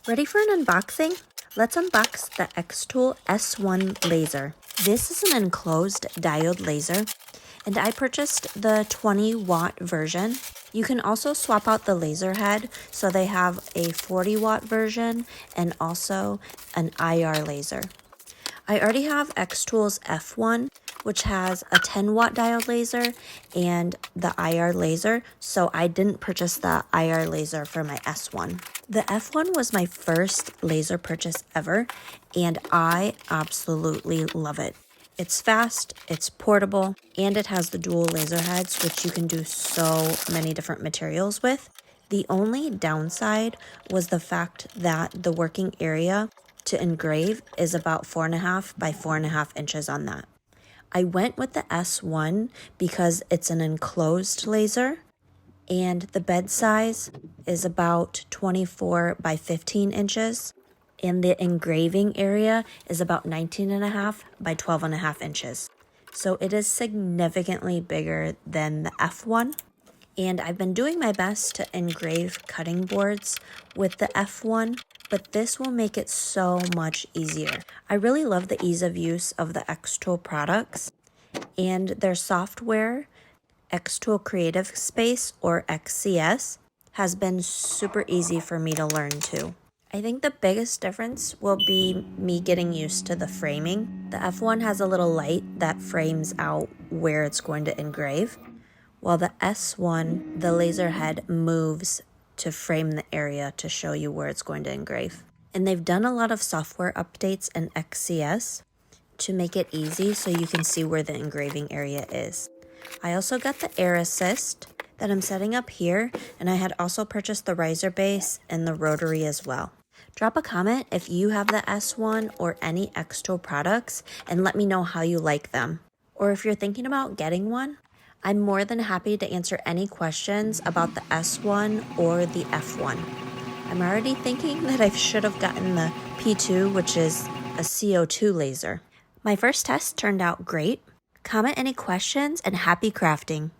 Ready for an unboxing? Let's unbox the xTool S1 laser. This is an enclosed diode laser, and I purchased the 20-watt version. You can also swap out the laser head, so they have a 40-watt version and also an IR laser. I already have xTool's F1, which has a 10-watt diode laser and the IR laser, so I didn't purchase the IR laser for my S1. The F1 was my first laser purchase ever, and I absolutely love it. It's fast, it's portable, and it has the dual laser heads, which you can do so many different materials with. The only downside was the fact that the working area to engrave is about 4.5 by 4.5 inches on that. I went with the S1 because it's an enclosed laser and the bed size is about 24 by 15 inches and the engraving area is about 19.5 by 12.5 inches. So it is significantly bigger than the F1. And I've been doing my best to engrave cutting boards with the F1, but this will make it so much easier. I really love the ease of use of the xTool products and their software, xTool Creative Space or XCS, has been super easy for me to learn too. I think the biggest difference will be me getting used to the framing. The F1 has a little light that frames out where it's going to engrave, while the S1, the laser head moves to frame the area to show you where it's going to engrave. And they've done a lot of software updates in XCS to make it easy so you can see where the engraving area is. I also got the air assist that I'm setting up here, and I had also purchased the riser base and the rotary as well. Drop a comment if you have the S1 or any xTool products and let me know how you like them. Or if you're thinking about getting one, I'm more than happy to answer any questions about the S1 or the F1. I'm already thinking that I should have gotten the P2, which is a CO2 laser. My first test turned out great. Comment any questions and happy crafting.